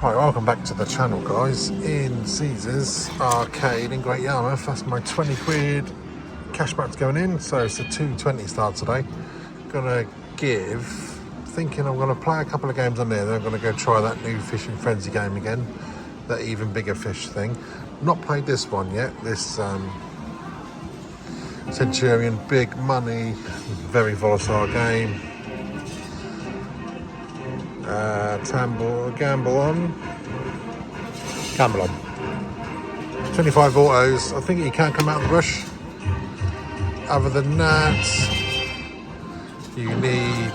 Right, welcome back to the channel, guys. In Caesar's Arcade in Great Yarmouth. That's my 20 quid cashback's going in, so it's a 220 start today. Gonna thinking I'm gonna play a couple of games on there, then I'm gonna go try that new Fishing Frenzy game again, that even bigger fish thing. Not played this one yet, this Centurion big money, very volatile game. Gamble on. 25 autos. I think you can't come out of the bush. Other than that, you need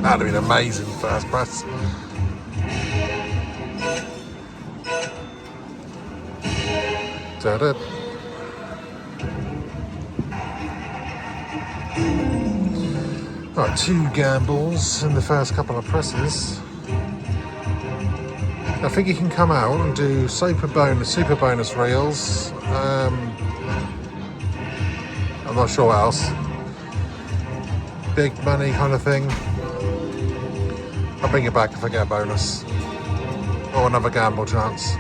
that'd have been amazing first press. Da-da. Right, 2 gambles in the first couple of presses. I think you can come out and do super bonus reels. I'm not sure what else. Big money kind of thing. I'll bring it back if I get a bonus. Or another gamble chance.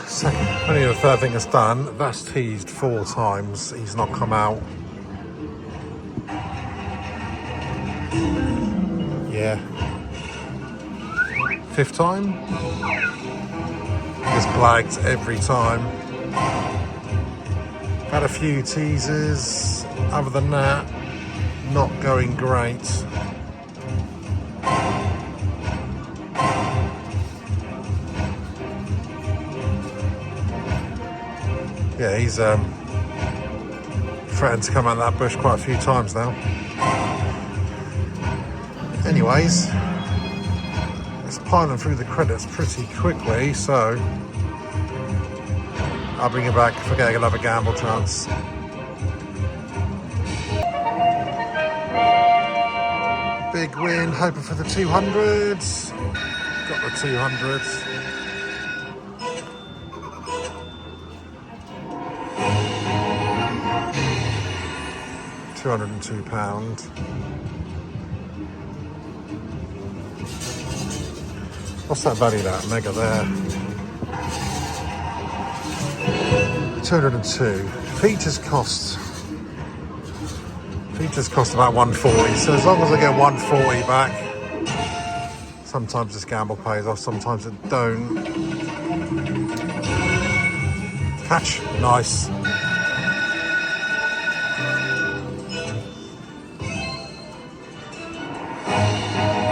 Second, only the third thing that's done. That's teased 4 times. He's not come out. Yeah. 5th time. It's blagged every time. Had a few teasers. Other than that, not going great. Yeah, he's threatened to come out of that bush quite a few times now. Anyways, it's piling through the credits pretty quickly, so I'll bring it back if I get another gamble chance. Big win, hoping for the 200s. Got the 200s. £202. What's that valued at? Mega there. 202. Features cost about 140. So as long as I get 140 back, sometimes this gamble pays off, sometimes it don't. Catch, nice.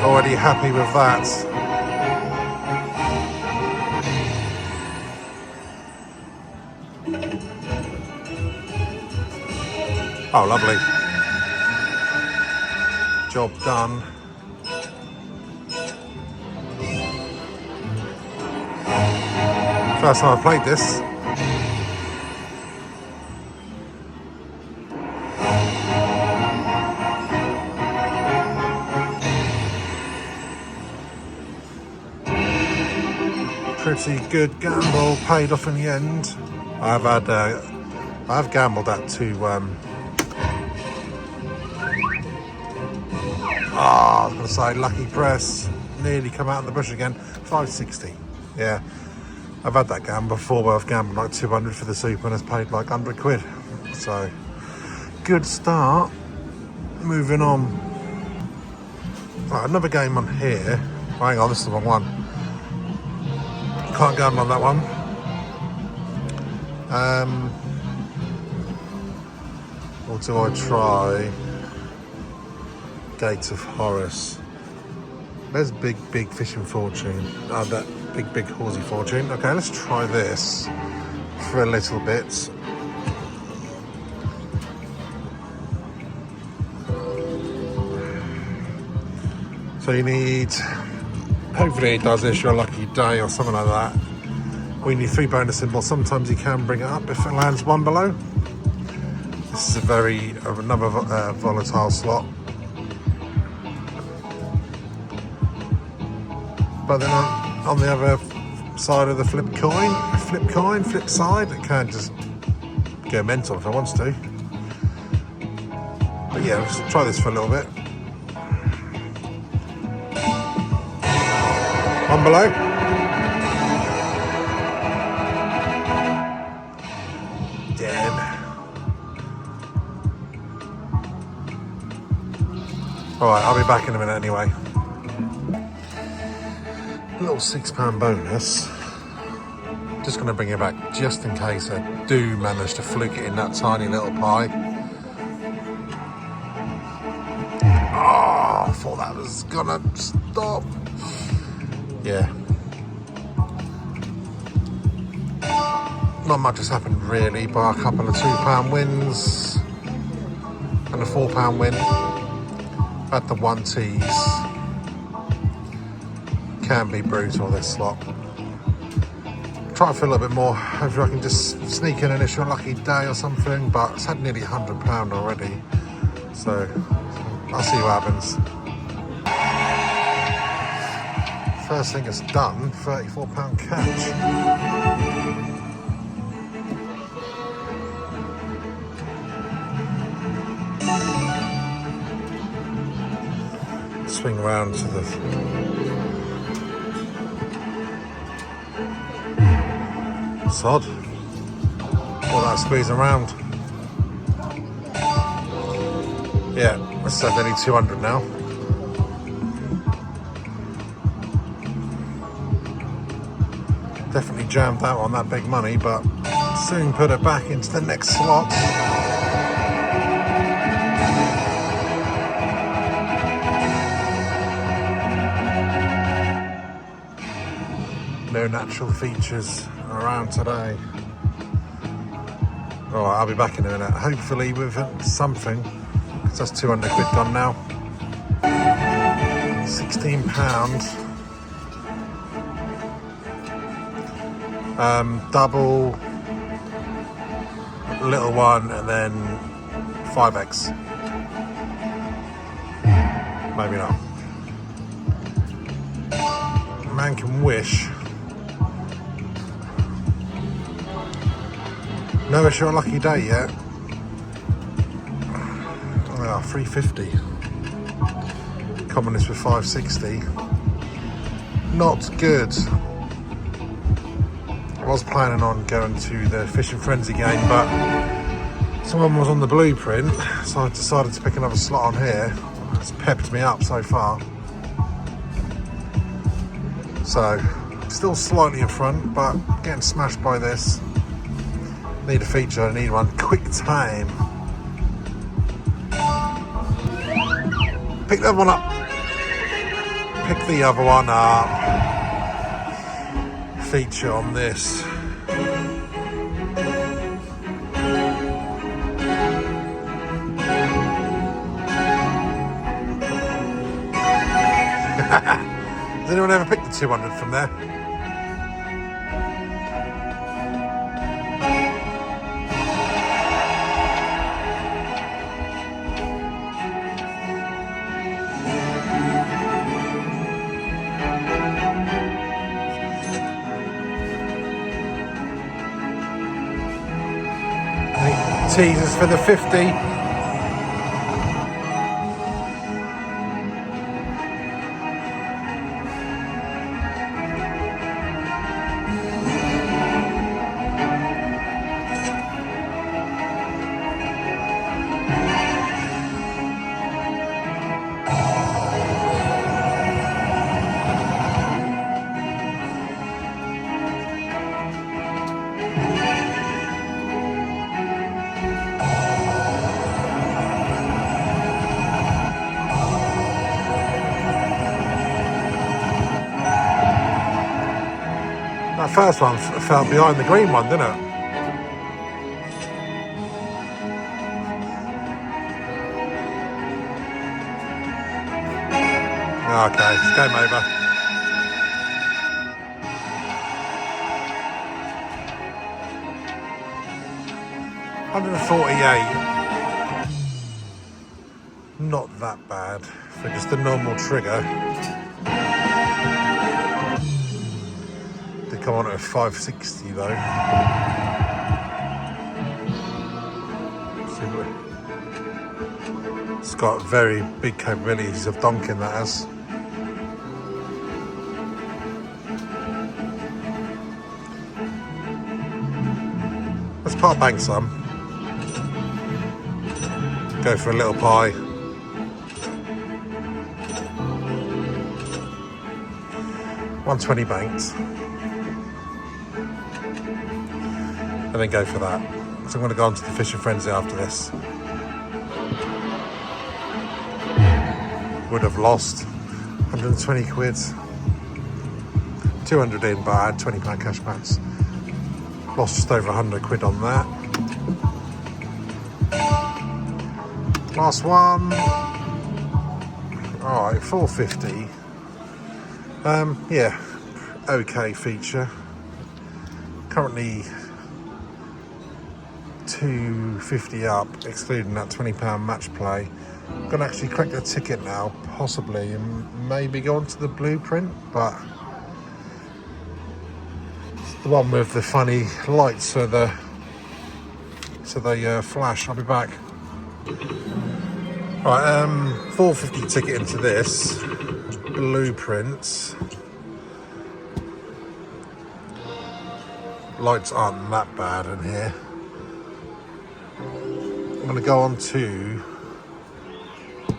Already happy with that. Oh, lovely. Job done. First time I've played this. Pretty good gamble, paid off in the end. I've gambled at 2 I was going to say lucky press, nearly come out of the bush again. 560. Yeah, I've had that gamble before where I've gambled like 200 for the super and it's paid like 100 quid. So, good start. Moving on. Right, another game on here. Hang on, this is the wrong one. Can't gamble on that one. Or do I try Gates of Horus? There's Big Big Fishing Fortune. That Big Big Horsey Fortune. Okay, let's try this for a little bit. So you need, hopefully it does issue a lucky day or something like that. We need 3 bonus symbols. Sometimes you can bring it up if it lands 1 below. This is another volatile slot. But then on the other side of the flip side, it can just go mental if it wants to. But yeah, let's try this for a little bit. One below. Dead. Alright, I'll be back in a minute anyway. A little £6 bonus. Just going to bring it back just in case I do manage to fluke it in that tiny little pie. Oh, I thought that was going to stop. Yeah. Not much has happened really, but a couple of £2 wins and a £4 win at the 1Ts. Can be brutal, this slot. Try to feel a little bit more. Hopefully I can just sneak in an issue lucky day or something, but it's had nearly £100 already. So I'll see what happens. First thing it's done, £34 catch. Swing around to the sod. All that squeezing around. Yeah, that's nearly 200 now. Definitely jammed out on that big money, but soon put it back into the next slot. No natural features around today. Alright, I'll be back in a minute. Hopefully with something, because that's 200 quid gone now. £16. Double, little one, and then 5x. Maybe not. Man can wish. No issue on lucky day yet. Oh, 350. Commonest with 560. Not good. I was planning on going to the Fishing Frenzy game, but someone was on the blueprint, so I decided to pick another slot on here. It's pepped me up so far. So, still slightly in front, but getting smashed by this. Need a feature, I need one. Quick time. Pick that one up. Pick the other one up. Feature on this. Has anyone ever picked the 200 from there? Teasers for the 50. That first one fell behind the green one, didn't it? Okay, it's game over. $148. Not that bad for just a normal trigger. They come on at 560 though. It's got very big capabilities of donking, that has. Let's part bank some. Go for a little pie. $120 banked. And then go for that. So I'm going to go on to the fishing frenzy after this. Would have lost 120 quid. 200 in, but I had £20 cash backs. Lost just over 100 quid on that. Last one. Alright, 450. Yeah, okay feature. Currently 250 up, excluding that £20 match play. I'm going to actually crack the ticket now, possibly, and maybe go on to the blueprint, but it's the one with the funny lights so they flash. I'll be back. Right, 450 ticket into this blueprint. Lights aren't that bad in here. I'm going to go on to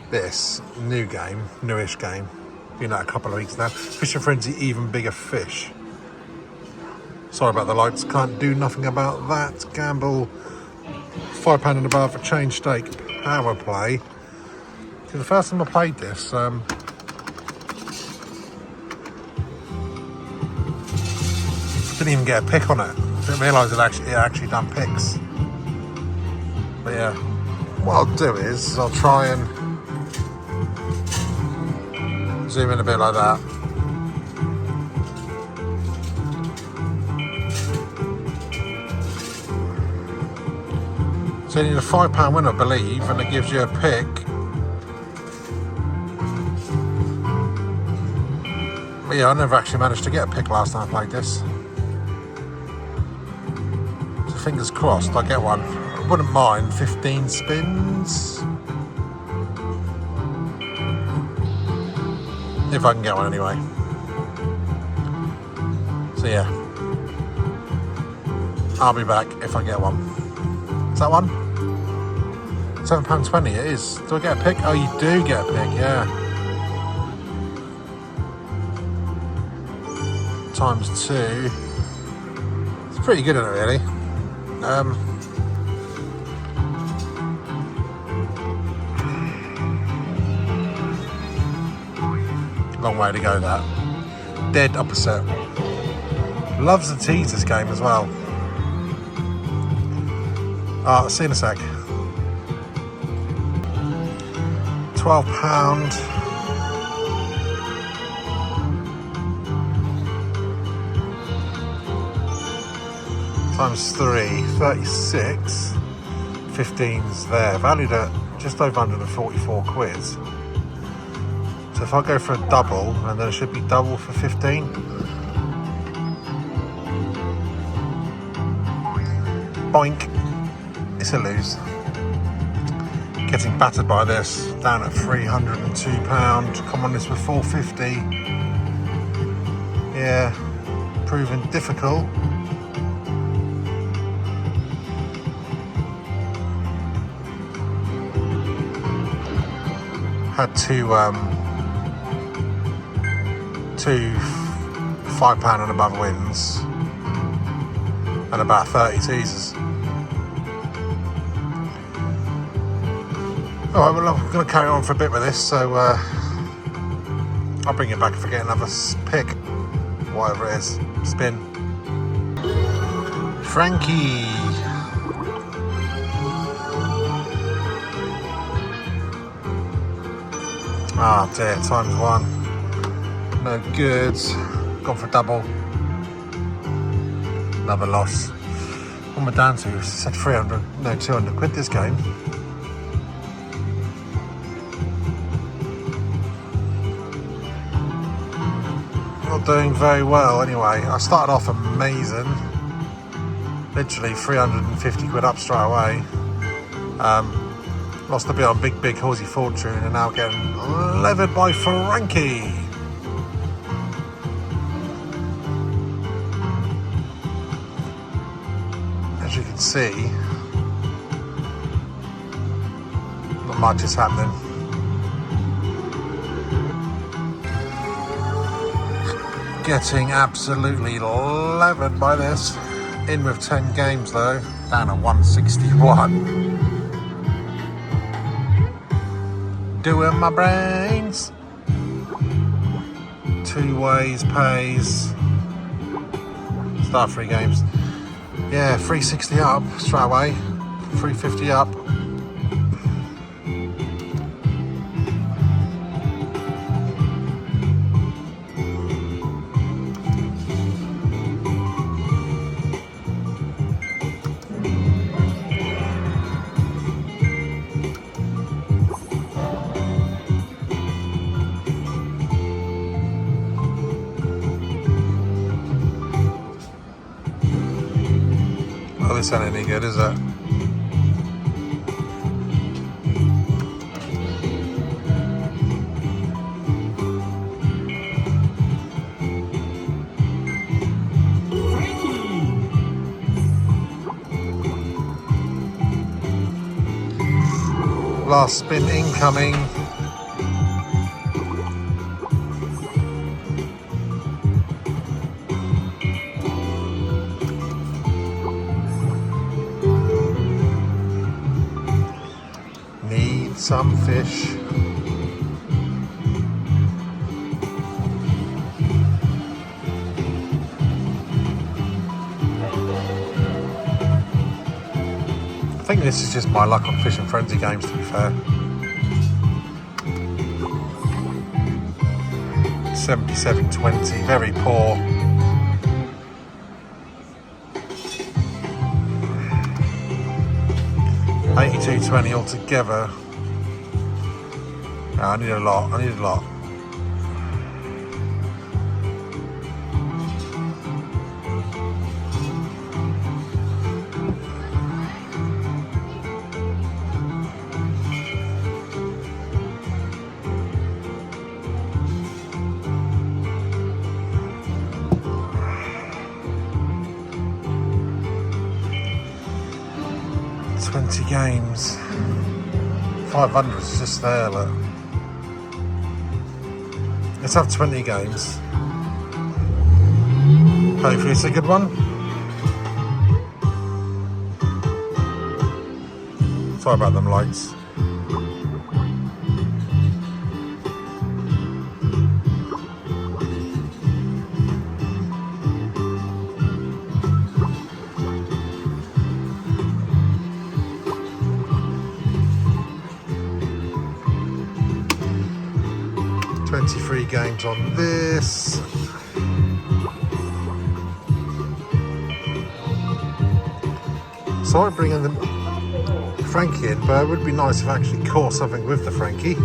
this new game, newish game. Been out a couple of weeks now. Fishing Frenzy, even bigger fish. Sorry about the lights, can't do nothing about that. Gamble £5 and above for change stake power play. The first time I played this, didn't even get a pick on it. Didn't realise it actually done picks. But yeah, what I'll do is I'll try and zoom in a bit like that. So you need a £5 win, I believe, and it gives you a pick. But yeah, I never actually managed to get a pick last time I played this. So fingers crossed I get one. I wouldn't mind 15 spins. If I can get one anyway. So yeah. I'll be back if I get one. Is that one? £7.20 it is. Do I get a pick? Oh, you do get a pick, yeah. Times 2. It's pretty good, isn't it, really? Long way to go, that. Dead opposite. Loves the teasers game as well. See you in a sec. £12. Times 3, 36. 15's there. Valued at just over 144 quid. So if I go for a double, and then it should be double for 15. Boink. It's a lose. Getting battered by this, down at £302. Come on, this with 450. Yeah, proving difficult. Had two £5 and above wins, and about 30 teasers. Alright, well, I'm going to carry on for a bit with this, so I'll bring it back if I get another pick, whatever it is. Spin. Frankie. Ah dear, times 1. No good. Gone for a double. Another loss. What am I down to? It said 300, no, 200 quid this game. Not doing very well anyway. I started off amazing. Literally 350 quid up straight away. Lost a bit on Big Big Horsey Fortune and now getting levered by Frankie. As you can see, not much is happening. Getting absolutely levered by this. In with 10 games though, down at 161. Doing my brains. 2 ways pays. Start 3 games. Yeah, 360 up straight away. 350 up. Oh, this ain't any good, is it? Last spin incoming. Need some fish. I think this is just my luck on Fishing Frenzy games, to be fair. 77.20, very poor. 82.20 altogether. I need a lot, I need a lot. Games. 500 is just there, look. Let's have 20 games. Hopefully it's a good one. Sorry about them lights. Three games on this. So I'm bringing the Frankie in, but it would be nice if I actually caught something with the Frankie.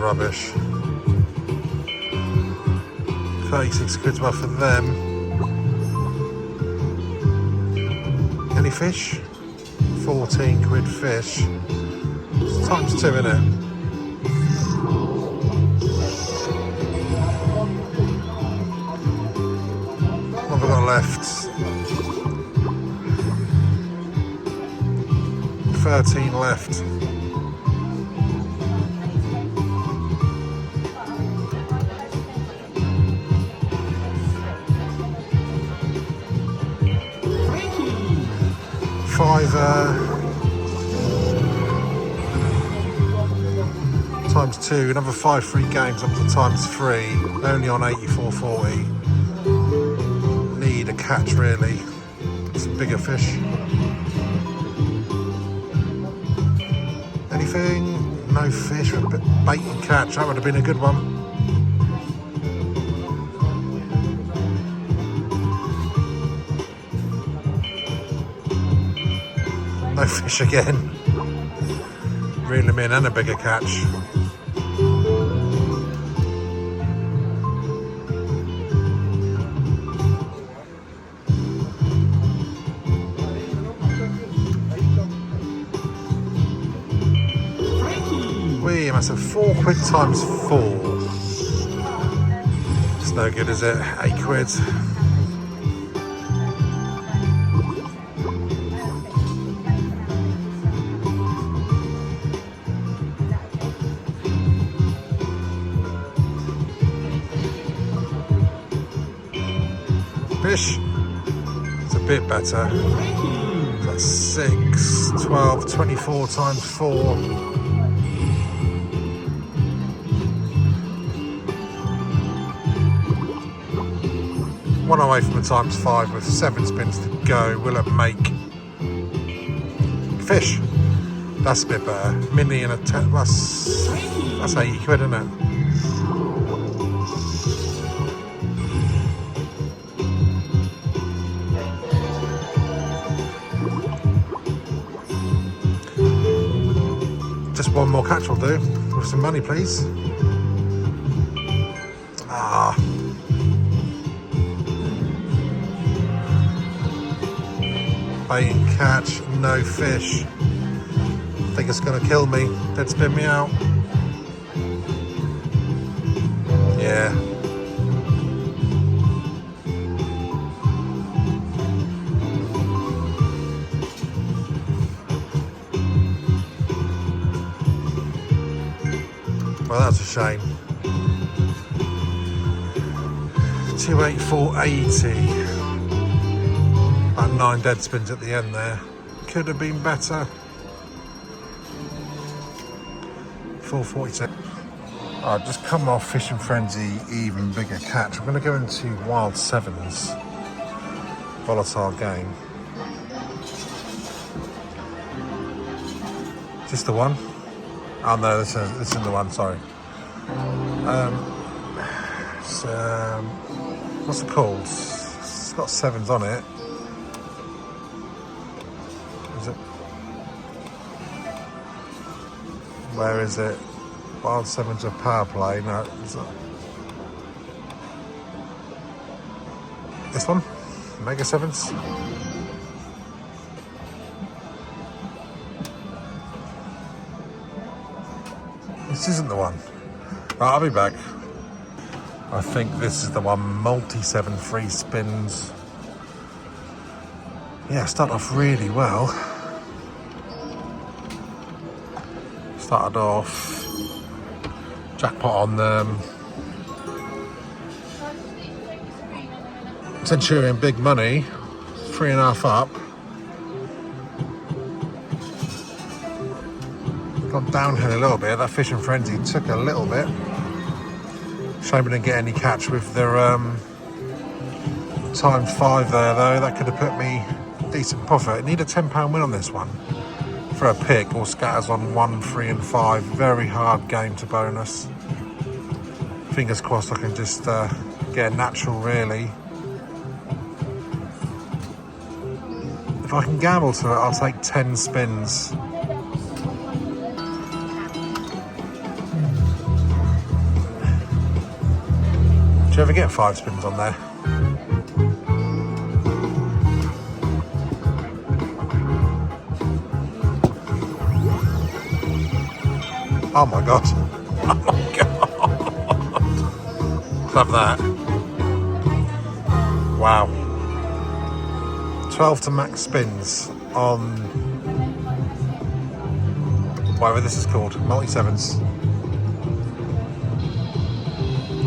Rubbish. 36 quid's worth for them. Any fish? 14 quid fish. It's times 2, isn't it? What have I got left? 13 left. Times 2, another 5 free games up to times 3, only on 84.40. Need a catch really, some bigger fish. Anything? No. no fish, a bit bait and catch. That would have been a good one. No fish again. Reel him in and a bigger catch. We must have £4 times 4. It's no good, is it? £8. Fish. It's a bit better. That's 6, 12, 24 times 4. One away from the times 5 with 7 spins to go. Will it make fish? That's a bit better. Mini and a 10. That's £80, isn't it? Just one more catch will do. With some money, please. Ah. Bait and catch, no fish. I think it's gonna kill me. Dead spin me out. Yeah. Well, that's a shame. 284.80. About 9 dead spins at the end there. Could have been better. 4.46. I've just come off Fishing Frenzy, even bigger catch. We're going to go into Wild Sevens. Volatile game. Is this the one? Oh no, this isn't the one, sorry. What's it called? It's got 7s on it. Is it? Where is it? Wild Sevens of power play. No, is it? This one? Mega Sevens? This isn't the one. Right, I'll be back. I think this is the one. Multi-7 free spins. Yeah, started off really well. Started off jackpot on them. Centurion big money, 3.5 up. Gone downhill a little bit. That Fishing Frenzy took a little bit. Shame we didn't get any catch with their times 5 there though. That could have put me decent profit. Need a £10 win on this one for a pick or scatters on 1, 3 and 5. Very hard game to bonus. Fingers crossed I can just get a natural really. If I can gamble to it, I'll take 10 spins. Do you ever get 5 spins on there? Oh my god. Oh my god. Love that. Wow. 12 to max spins on whatever this is called. Multi-7s.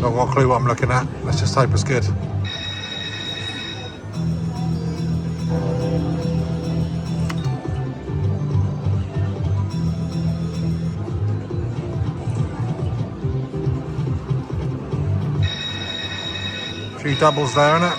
Not got a clue what I'm looking at. Let's just hope it's good. A few doubles there, innit?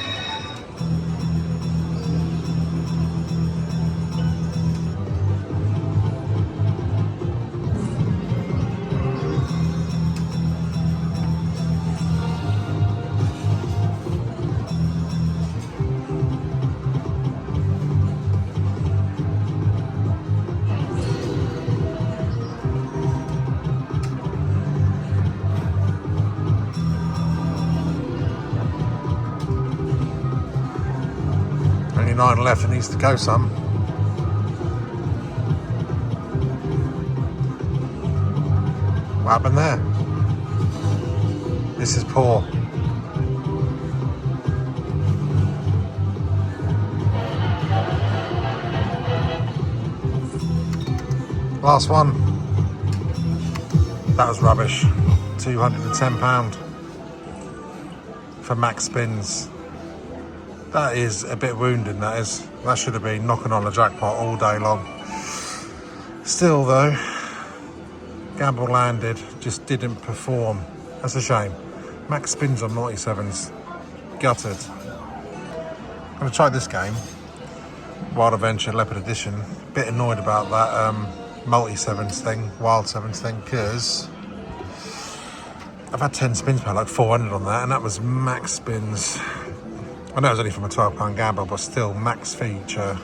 29 left, it needs to go some. What happened there? This is poor. Last one. That was rubbish. £210 for max spins. That is a bit wounding, that is. That should have been knocking on the jackpot all day long. Still though, gamble landed, just didn't perform. That's a shame. Max spins on 97s. Gutted. I'm going to try this game. Wild Adventure Leopard Edition. Bit annoyed about that multi-sevens thing, wild sevens thing, because I've had 10 spins per like 400 on that, and that was max spins. I know it was only from a £12 gamble, but still, max feature,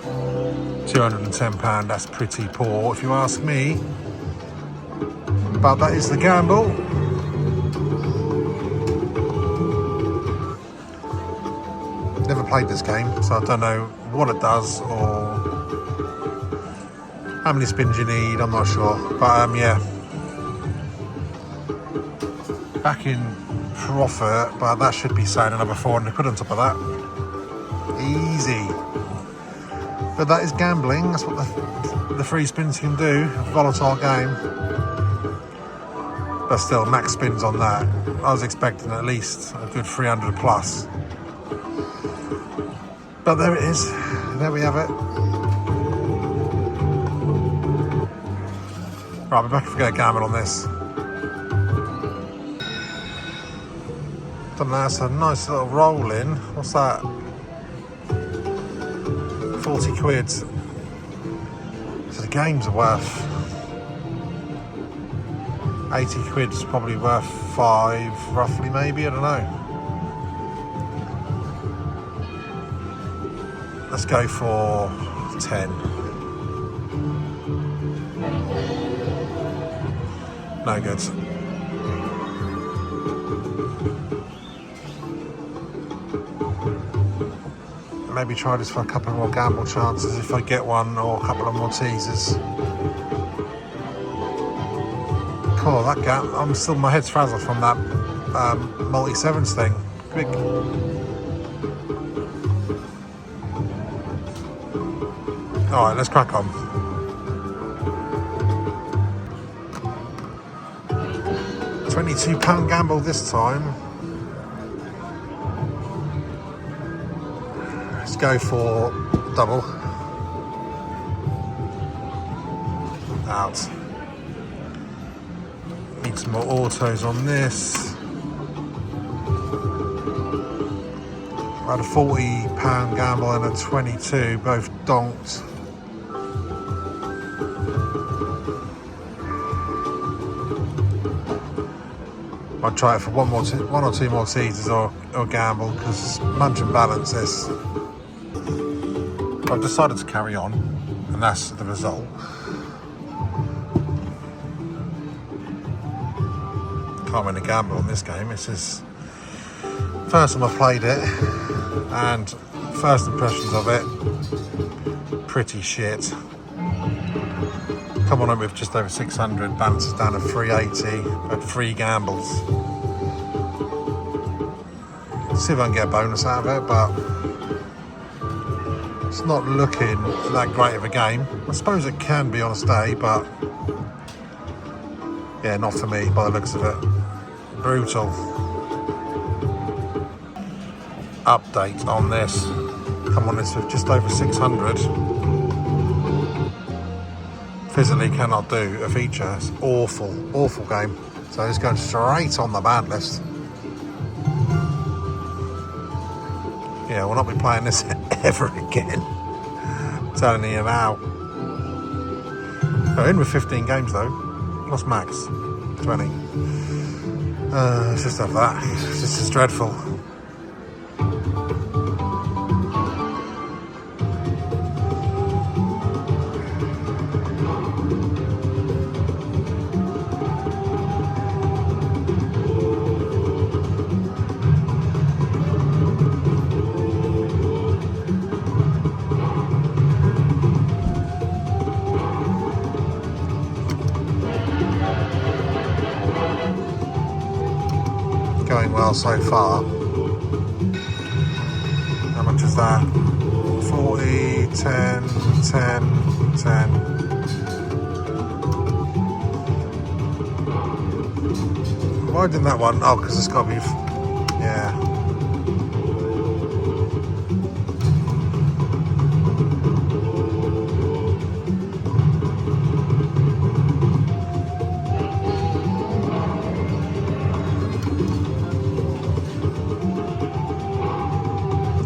£210, that's pretty poor if you ask me. But that is the gamble. Never played this game, so I don't know what it does or how many spins you need, I'm not sure. But yeah, back in profit, but that should be saying another 400 quid on top of that. Easy. But that is gambling, that's what the free spins can do, a volatile game. But still, max spins on that. I was expecting at least a good 300 plus. But there it is, there we have it. Right, I'll be back if I get a gamble on this. Don't know, that's a nice little roll in. What's that? 40 quid. So the games are worth 80 quid, is probably worth 5, roughly, maybe, I don't know. Let's go for 10. No good. Maybe try this for a couple more gamble chances if I get one, or a couple of more teasers. Cool, that gap. I'm still, my head's frazzled from that multi-sevens thing. Big. Alright, let's crack on. £22 gamble this time. Let's go for double. Out. Need some more autos on this. I had a £40 gamble and a 22, both donked. I'd try it for one or two more teasers or gamble, because munch and balance this. I've decided to carry on, and that's the result. Can't win a gamble on this game. This is first time I've played it, and first impressions of it, pretty shit. Come on in with just over 600, balances down to 380, had 3 gambles. See if I can get a bonus out of it, but it's not looking that great of a game. I suppose it can be on a day, but yeah, not for me by the looks of it. Brutal. Update on this. Come on, this with just over 600. Physically cannot do a feature. It's awful, awful game. So it's going straight on the ban list. Yeah, we'll not be playing this ever again. I'm telling you now. We're in with 15 games though. What's max? 20. Let's just have that. This is dreadful. going well so far. How much is that? 40, 10, 10, 10. Why didn't that one? Oh, because it's got to be, yeah.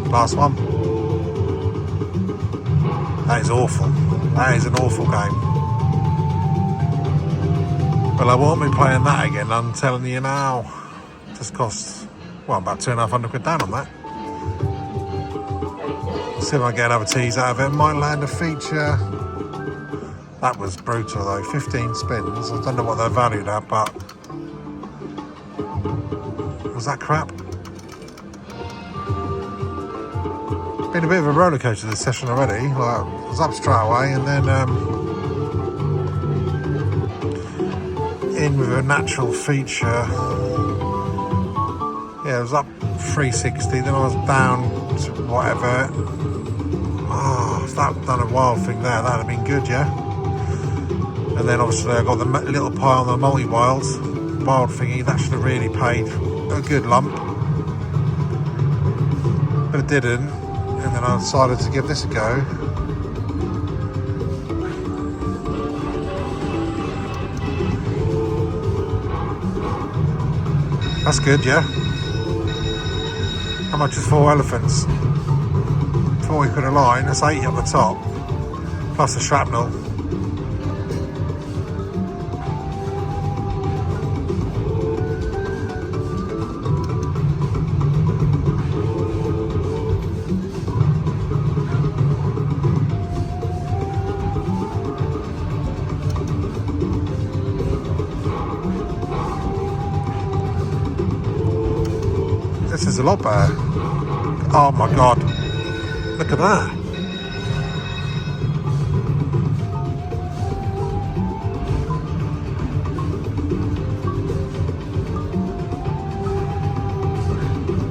Last one. That is awful. That is an awful game. Well, I won't be playing that again, I'm telling you now. Just cost, well, about £250 down on that. See if I get another tease out of it. Might land a feature. That was brutal though, 15 spins. I don't know what they're valued at, but was that crap? Been a bit of a roller coaster this session already. Like, I was up straight away and then in with a natural feature. Yeah, I was up 360, then I was down to whatever. Oh, if that had done a wild thing there, that'd have been good, yeah. And then obviously I got the little pie on the multi-wild thingy. That should have really paid a good lump, but it didn't. And then I decided to give this a go. That's good, yeah. How much is 4 elephants? 40 quid a line, that's 80 up the top, plus the shrapnel. This is a lot better. Oh my god. Look at that.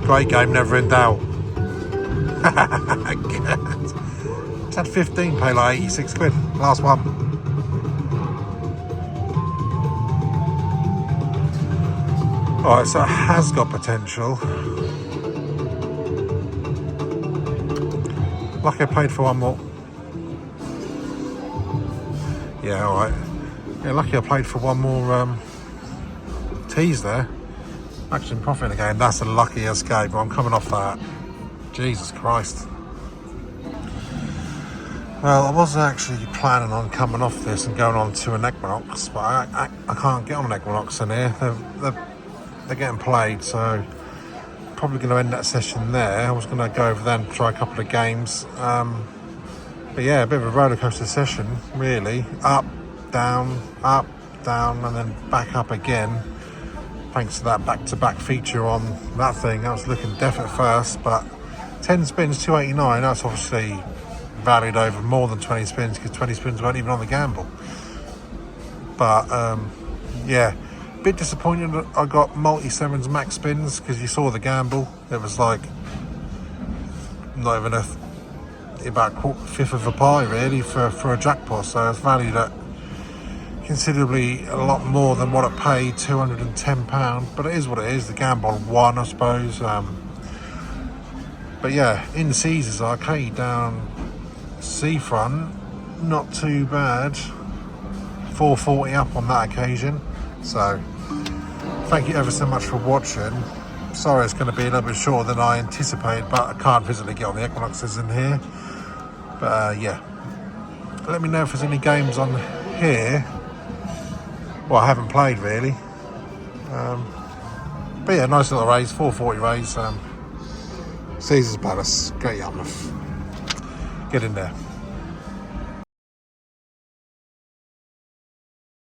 Great game, never in doubt. It's had 15, pay like 86 quid. Last one. Alright, so it has got potential. Lucky I paid for one more. Yeah, alright. Yeah, lucky I played for one more tease there. Actually in profit again. That's the luckiest game, but I'm coming off that. Jesus Christ. Well, I was actually planning on coming off this and going on to an Equinox, but I can't get on an Equinox in here. They're getting played, so probably going to end that session there. I was going to go over there and try a couple of games. But yeah, a bit of a roller coaster session, really. Up, down, and then back up again. Thanks to that back-to-back feature on that thing. That was looking deaf at first, but 10 spins, 289. That's obviously valued over more than 20 spins because 20 spins weren't even on the gamble. But yeah, a bit disappointed that I got multi-sevens max spins because you saw the gamble. It was like not even about a fifth of a pie really for a jackpot. So it's valued at considerably a lot more than what it paid, £210. But it is what it is. The gamble won, I suppose. But yeah, in the Caesars arcade down seafront, not too bad. 440 up on that occasion. So thank you ever so much for watching. Sorry it's going to be a little bit shorter than I anticipated, but I can't physically get on the Equinoxes in here. But yeah, let me know if there's any games on here. Well, I haven't played really. But yeah, nice little race, 440 race. Caesars Palace, Great Yarmouth. Get in there.